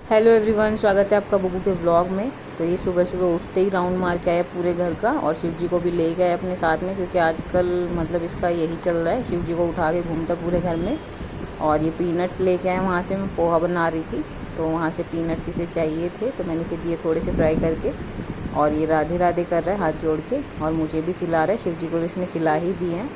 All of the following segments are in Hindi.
हेलो एवरीवन, स्वागत है आपका बबू के व्लॉग में। तो ये सुबह सुबह उठते ही राउंड मार के आया पूरे घर का, और शिव जी को भी ले गए अपने साथ में, क्योंकि आजकल मतलब इसका यही चल रहा है, शिव जी को उठा के घूमता पूरे घर में। और ये पीनट्स लेके आए वहाँ से, मैं पोहा बना रही थी तो वहाँ से पीनट्स इसे चाहिए थे, तो मैंने इसे दिए थोड़े से फ्राई करके। और ये राधे राधे कर रहा है हाथ जोड़ के, और मुझे भी खिला रहा है, शिव जी को तो इसने खिला ही दिए हैं।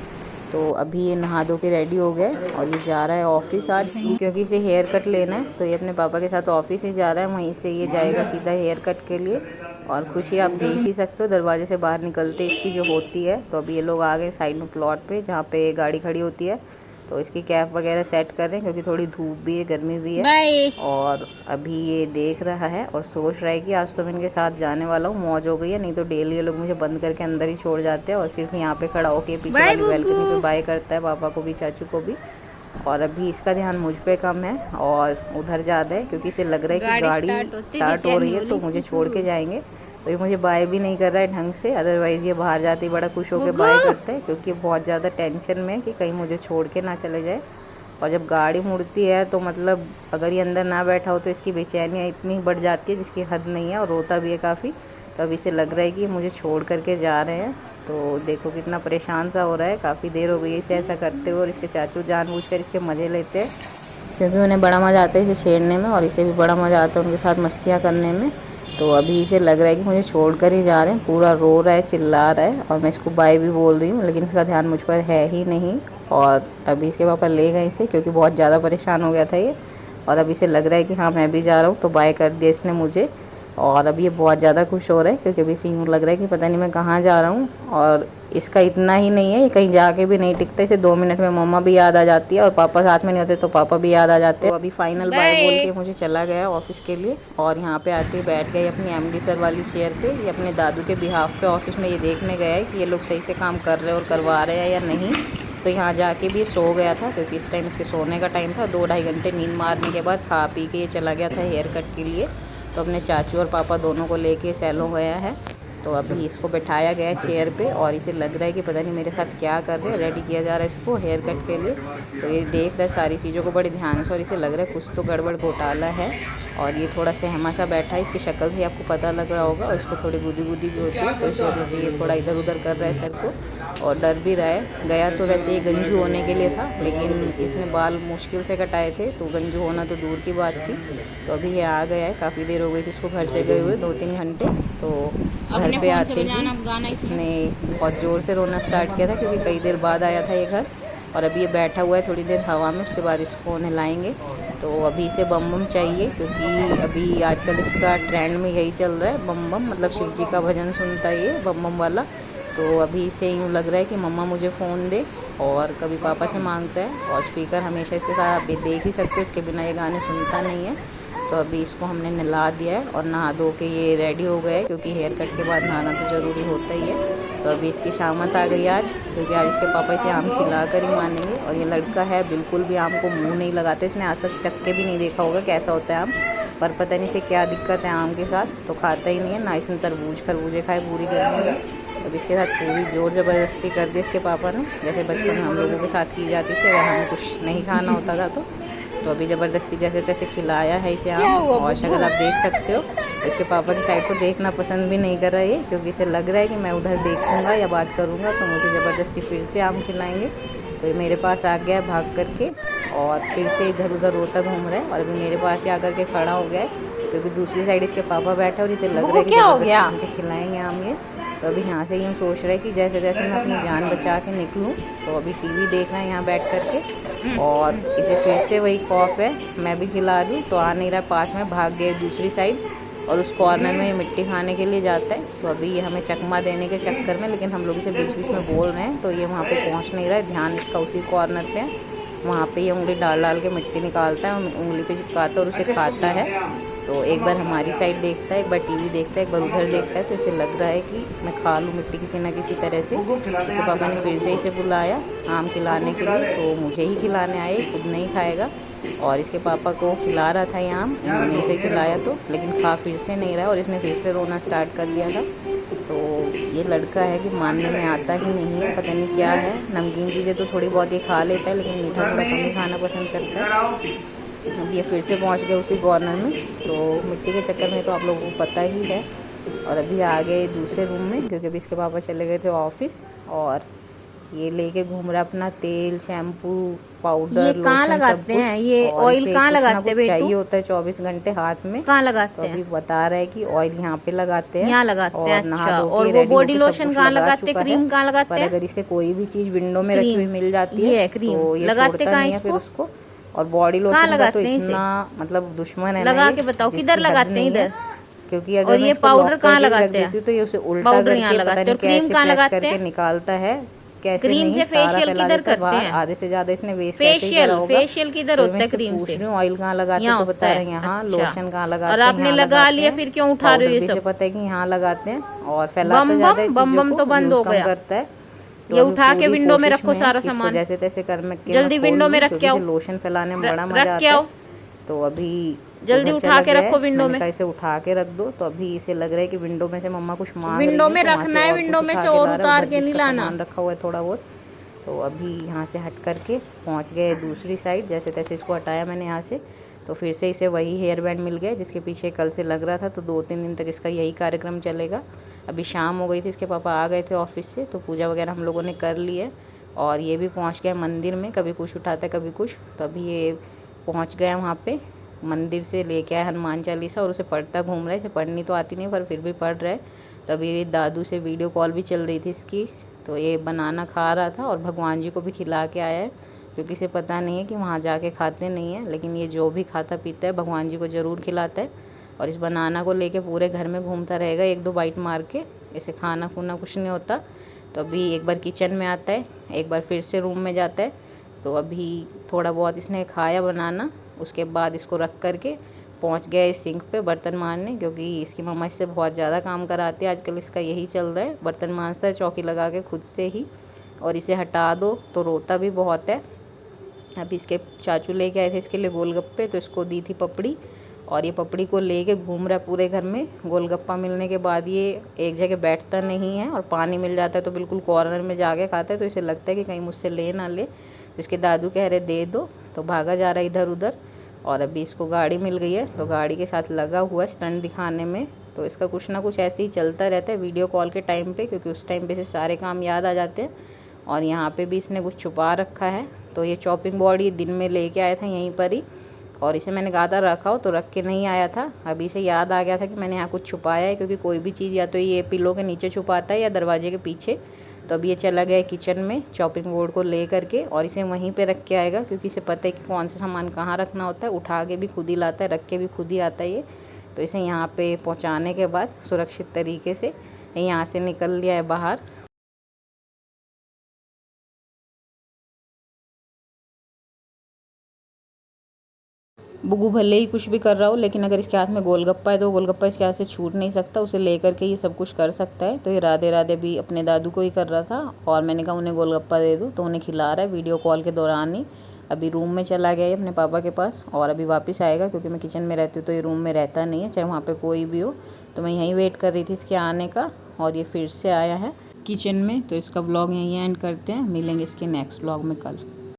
तो अभी ये नहा धो के रेडी हो गया है और ये जा रहा है ऑफिस आज, क्योंकि इसे हेयर कट लेना है। तो ये अपने पापा के साथ ऑफिस ही जा रहा है, वहीं से ये जाएगा सीधा हेयर कट के लिए। और खुशी आप देख ही सकते हो, दरवाजे से बाहर निकलते इसकी जो होती है। तो अभी ये लोग आ गए साइड में प्लॉट पे, जहाँ पे गाड़ी खड़ी होती है। तो इसकी कैप वगैरह सेट कर रहे हैं, क्योंकि थोड़ी धूप भी है, गर्मी भी है। बाय। और अभी ये देख रहा है और सोच रहा है कि आज तो मैं इनके साथ जाने वाला हूँ, मौज हो गई है। नहीं तो डेली ये लोग मुझे बंद करके अंदर ही छोड़ जाते हैं, और सिर्फ यहाँ पे खड़ा होके पीछे वाली बैल्कनी पे बाय करता है, पापा को भी चाचू को भी। और अभी इसका ध्यान मुझ पे कम है और उधर ज़्यादा है, क्योंकि इसे लग रहा है कि गाड़ी स्टार्ट हो रही है तो मुझे छोड़ के जाएंगे। तो ये मुझे बाय भी नहीं कर रहा है ढंग से, अदरवाइज़ ये बाहर जाते ही बड़ा खुश होकर बाय करता है, क्योंकि बहुत ज़्यादा टेंशन में है कि कहीं मुझे छोड़ के ना चले जाए। और जब गाड़ी मुड़ती है तो मतलब अगर ये अंदर ना बैठा हो तो इसकी बेचैनियाँ इतनी बढ़ जाती है जिसकी हद नहीं है, और रोता भी है काफ़ी। तो अब इसे लग रहा है कि मुझे छोड़ करके जा रहे हैं। तो देखो कितना परेशान सा हो रहा है, काफ़ी देर हो गई है इसे ऐसा करते हुए। और इसके चाचू जानबूझकर इसके मज़े लेते हैं, क्योंकि उन्हें बड़ा मज़ा आता है इसे छेड़ने में, और इसे भी बड़ा मज़ा आता है उनके साथ मस्तियाँ करने में। तो अभी इसे लग रहा है कि मुझे छोड़ कर ही जा रहे हैं, पूरा रो रहा है, चिल्ला रहा है। और मैं इसको बाय भी बोल रही हूँ, लेकिन इसका ध्यान मुझ पर है ही नहीं। और अभी इसके पापा ले गए इसे, क्योंकि बहुत ज़्यादा परेशान हो गया था ये। और अब इसे लग रहा है कि हाँ मैं भी जा रहा हूँ, तो बाय कर दिया इसने मुझे। और अब ये बहुत ज़्यादा खुश हो रहा है, क्योंकि अभी इसे यूँ लग रहा है कि पता नहीं मैं कहाँ जा रहा हूँ। और इसका इतना ही नहीं है, ये कहीं जाके भी नहीं टिकता, इसे 2 मिनट में मम्मा भी याद आ जाती है, और पापा साथ में नहीं होते तो पापा भी याद आ जाते हैं। तो अभी फाइनल बाय बोल के मुझे चला गया ऑफिस के लिए, और यहाँ पे आते ही बैठ गए अपनी एमडी सर वाली चेयर पे। ये अपने दादू के बिहाफ पे ऑफिस में ये देखने गया है कि ये लोग सही से काम कर रहे हैं और करवा रहे हैं या नहीं। तो यहाँ जाके भी सो गया था, क्योंकि इस टाइम इसके सोने का टाइम था। 2-2.5 घंटे नींद मारने के बाद खा पी के ये चला गया था हेयर कट के लिए। तो अपने चाचू और पापा दोनों को लेके सैलून गया है। तो अभी इसको बैठाया गया है चेयर पे, और इसे लग रहा है कि पता नहीं मेरे साथ क्या कर रहे हैं, रेडी किया जा रहा है इसको हेयर कट के लिए। तो ये देख रहा है सारी चीज़ों को बड़े ध्यान से, और इसे लग रहा है कुछ तो गड़बड़ घोटाला है। और ये थोड़ा सहमा सा बैठा है, इसकी शक्ल से आपको पता लग रहा होगा, और इसको थोड़ी गुदी गुदी भी होती है, तो इस वजह से ये थोड़ा इधर उधर कर रहा है सर को, और डर भी रहा है। गया तो वैसे ये गंजू होने के लिए था, लेकिन इसने बाल मुश्किल से कटाए थे, तो गंजू होना तो दूर की बात थी। तो अभी ये आ गया है, काफ़ी देर हो गई थी इसको घर से गए हुए, 2-3 घंटे। तो घर पे आते ही इसने बहुत ज़ोर से रोना स्टार्ट किया था, क्योंकि कई देर बाद आया था ये घर। और अभी ये बैठा हुआ है थोड़ी देर हवा में, उसके बाद इसको नहलाएंगे। तो अभी इसे बम बम चाहिए, क्योंकि अभी आजकल इसका ट्रेंड में यही चल रहा है, बम बम, मतलब शिव जी का भजन सुनता है ये बम बम वाला। तो अभी इसे यूँ लग रहा है कि मम्मा मुझे फ़ोन दे, और कभी पापा से मांगता है। और स्पीकर हमेशा इसके साथ, आप देख ही सकते हो, इसके बिना ये गाने सुनता नहीं है। तो अभी इसको हमने नहला दिया है, और नहा धो के ये रेडी हो गया है, क्योंकि हेयर कट के बाद नहाना तो ज़रूरी होता ही है। तो अभी इसकी शामत आ गई आज, क्योंकि आज इसके पापा इसे आम खिला कर ही मानेंगे। और ये लड़का है बिल्कुल भी आम को मुंह नहीं लगाते, इसने आज तक चख के भी नहीं देखा होगा कैसा होता है आम। पर पता नहीं इसे क्या दिक्कत है आम के साथ, तो खाता ही नहीं है। ना इसने तरबूज खरबूजे खाए पूरी गर्मी में। अब इसके साथ पूरी ज़ोर ज़बरदस्ती कर दी इसके पापा ने, जैसे बचपन में हम लोगों के साथ की जाती थी, अगर हमें कुछ नहीं खाना होता था तो। तो अभी ज़बरदस्ती जैसे तैसे खिलाया है इसे आम, और शक्ल आप देख सकते हो। इसके पापा की साइड को देखना पसंद भी नहीं कर रहा है ये, क्योंकि इसे लग रहा है कि मैं उधर देखूंगा या बात करूंगा तो मुझे ज़बरदस्ती फिर से आम खिलाएंगे। तो ये मेरे पास आ गया भाग करके, और फिर से इधर उधर रोता घूम रहा है, और अभी मेरे पास ही आकर के खड़ा हो गया है, क्योंकि दूसरी साइड इसके पापा बैठे, और इसे लग रहा है कि ज़बरदस्ती मुझे खिलाएंगे आम ये। तो अभी यहाँ से यूँ सोच रहा है कि जैसे जैसे मैं अपनी जान बचा के निकलूँ। तो अभी टीवी देख रहा है यहाँ बैठ करके, और इसे फिर से वही खौफ है, मैं भी खिला दूँ तो आ नहीं रहा पास में, भाग गया दूसरी साइड, और उस कॉर्नर में ये मिट्टी खाने के लिए जाता है। तो अभी ये हमें चकमा देने के चक्कर में, लेकिन हम लोग इसे बीच बीच में बोल रहे हैं, तो ये वहाँ पे पहुँच नहीं रहा है, ध्यान इसका उसी कॉर्नर पे है। वहाँ पे ये उंगली डाल डाल के मिट्टी निकालता है, उंगली पे चिपकाता है और उसे खाता है। तो एक बार हमारी साइड देखता है, एक बार टीवी देखता है, एक बार उधर देखता है। तो इसे लग रहा है कि मैं खा लूँ मिट्टी किसी ना किसी तरह से। इसके पापा ने फिर से इसे बुलाया आम खिलाने के लिए, तो मुझे ही खिलाने आए, खुद नहीं खाएगा। और इसके पापा को खिला रहा था ये आम, इन्होंने इसे खिलाया तो, लेकिन खा फिर से नहीं रहा, और इसने फिर से रोना स्टार्ट कर दिया था। तो ये लड़का है कि मानने में आता ही नहीं है, पता नहीं क्या है। नमकीन चीज़ें तो थोड़ी बहुत ही खा लेता है, लेकिन मीठा थोड़ा कम ही खाना पसंद करता है। अब ये फिर से पहुंच गए उसी कॉर्नर में। तो मिट्टी के चक्कर में तो आप लोगों को पता ही है। और अभी आ गए दूसरे रूम में, क्योंकि अभी इसके पापा चले गए थे ऑफिस। और ये लेके घूम रहा अपना तेल, शैम्पू, पाउडर, कहाँ लोशन, सब लगाते कुछ। हैं ये और ऑयल? इसे कहाँ कुछ ना लगाते कुछ हैं बेटू? चाहिए होता है 24 घंटे हाथ में। कहाँ तो लगाते अभी हैं? बता रहा है कि ऑयल यहाँ पे लगाते हैं। यहाँ लगाते हैं, और नहा अच्छा। धो और के वो रेडी बॉडी होके सब लोशन कुछ कहाँ लगा लगाते हैं? चुका है। क्रीम कहाँ लगाते पर हैं? अगर इसे कोई भी चीज़ विंडो में रखी हुई क्रीम, मिल जाती ये है है क्रीम। तो ये लगाते छोड़ता कहाँ नहीं है फिर इसको? उसको। और बॉडी कहाँ लोशन का तो लगाते हैं इसे? इतना मतलब दुश्मन है ना लगा ये, के बताओ किधर जिसकी हद लगाते हैं? नहीं है। इधर। क्योंकि अगर और मैं ये इसको पाउडर लॉक कहाँ करके भी रख लगाते हैं? देती हूँ तो ये उसे उल्टा पाउडर यहाँ करके पता लगाते हैं। नहीं और क्रीम कैसे कहाँ प्रेस लगाते करके हैं? निकालता है। कैसे क्रीम नहीं, से सारा फेशियल फैला किधर देता है करते बाहर। हैं? आधे से ज़्यादा इसने वेस्ट ऐसे ही करा फेशियल, होगा। फेशियल किधर तो मैं होता है इससे क्रीम पूछ से? रही हूँ ऑयल कहाँ लगाते, यहाँ तो होता बता है, रहे हैं यहाँ। अच्छा। लोशन कहाँ और लगाते हैं, आपने यहाँ लगा लगाते लिया, हैं। फिर क्यों उठा रहे पाउडर हो ये भी इसे सब? पता है कि यहाँ लगाते हैं। और फैलाता बम ज़्यादा है बम बम चीज़ों बम को, तो बंद यूज़ हो कम गया। करता है। तो ये अभी उठा के पूरी विंडो में कोशिश रखो में है सारा कि इसको सामान। जैसे तैसे कर के मैं जल्दी खोल विंडो में दूँ, रख के क्योंकि इसे आओ। लोशन फैलाने में बड़ा मज़ा रख के आता है। आओ। तो अभी जल्दी उधर उठा चला के गया रखो है। विंडो मैंने में। कहा इसे उठा के रख दो, तो अभी इसे लग रहा है कि विंडो में से मम्मा कुछ मांग विंडो रही है, में तो वहाँ से रखना है, और विंडो कुछ में उठा से के और ला रहा है। उतार उधर भी के नहीं इसका लाना। सामान रखा हुआ है थोड़ा बहुत। तो अभी यहाँ से हट करके पहुँच गए दूसरी साइड। जैसे तैसे इसको हटाया मैंने यहाँ से। तो फिर से इसे वही हेयर बैंड मिल गया जिसके पीछे कल से लग रहा था। तो 2-3 दिन तक इसका यही कार्यक्रम चलेगा। अभी शाम हो गई थी, इसके पापा आ गए थे ऑफिस से, तो पूजा वगैरह हम लोगों ने कर ली है। और ये भी पहुंच गया मंदिर में, कभी कुछ उठाता है कभी कुछ। तो अभी ये पहुंच गया वहाँ पे। मंदिर से लेके आया हनुमान चालीसा और उसे पढ़ता घूम रहा है। इसे पढ़नी तो आती नहीं पर फिर भी पढ़ रहा है। तो अभी दादू से वीडियो कॉल भी चल रही थी इसकी। तो ये बनाना खा रहा था और भगवान जी को भी खिला के आया है, क्योंकि इसे पता नहीं है कि वहाँ जाके खाते नहीं हैं। लेकिन ये जो भी खाता पीता है भगवान जी को ज़रूर खिलाता है। और इस बनाना को लेके पूरे घर में घूमता रहेगा 1-2 बाइट मार के। इसे खाना खुना कुछ नहीं होता। तो अभी एक बार किचन में आता है, एक बार फिर से रूम में जाता है। तो अभी थोड़ा बहुत इसने खाया बनाना, उसके बाद इसको रख करके पहुंच गया इस सिंक पे बर्तन मारने, क्योंकि इसकी मम्मा इससे बहुत ज़्यादा काम कराती है। आजकल इसका यही चल रहा है, बर्तन मांजता है चौकी लगा के खुद से ही। और इसे हटा दो तो रोता भी बहुत है। अभी इसके चाचू लेके आए थे इसके लिए गोलगप्पे, तो इसको दी थी पपड़ी। और ये पपड़ी को लेके घूम रहा है पूरे घर में। गोलगप्पा मिलने के बाद ये एक जगह बैठता नहीं है, और पानी मिल जाता है तो बिल्कुल कॉर्नर में जाके खाता है। तो इसे लगता है कि कहीं मुझसे ले ना ले। तो इसके दादू कह रहे दे दो, तो भागा जा रहा है इधर उधर। और अभी इसको गाड़ी मिल गई है, तो गाड़ी के साथ लगा हुआ है स्टंट दिखाने में। तो इसका कुछ ना कुछ ऐसे ही चलता रहता है वीडियो कॉल के टाइम पे, क्योंकि उस टाइम पे से सारे काम याद आ जाते हैं। और यहाँ पे भी इसने कुछ छुपा रखा है। तो ये चॉपिंग बोर्ड ये दिन में लेके आया था यहीं पर ही, और इसे मैंने कहा था रखा हो, तो रख के नहीं आया था। अभी इसे याद आ गया था कि मैंने यहाँ कुछ छुपाया है, क्योंकि कोई भी चीज़ या तो ये पिलो के नीचे छुपाता है या दरवाजे के पीछे। तो अभी ये चला गया किचन में चॉपिंग बोर्ड को ले करके, और इसे वहीं पे रख के आएगा, क्योंकि इसे पता है कि कौन सा सामान कहाँ रखना होता है। उठा के भी खुद ही लाता है, रख के भी खुद ही आता है ये। तो इसे यहाँ पे पहुँचाने के बाद सुरक्षित तरीके से यहाँ से निकल लिया है बाहर। बुगू भले ही कुछ भी कर रहा हो, लेकिन अगर इसके हाथ में गोलगप्पा है तो गोलगप्पा इसके हाथ से छूट नहीं सकता। उसे ले करके ये सब कुछ कर सकता है। तो ये राधे राधे भी अपने दादू को ही कर रहा था, और मैंने कहा उन्हें गोलगप्पा दे दूँ, तो उन्हें खिला रहा है वीडियो कॉल के दौरान ही। अभी रूम में चला गया है अपने पापा के पास, और अभी वापस आएगा, क्योंकि मैं किचन में रहती हूँ तो ये रूम में रहता नहीं है, चाहे वहाँ पर कोई भी हो। तो मैं यहीं वेट कर रही थी इसके आने का, और ये फिर से आया है किचन में। तो इसका व्लॉग यहीं एंड करते हैं, मिलेंगे इसके नेक्स्ट व्लॉग में कल।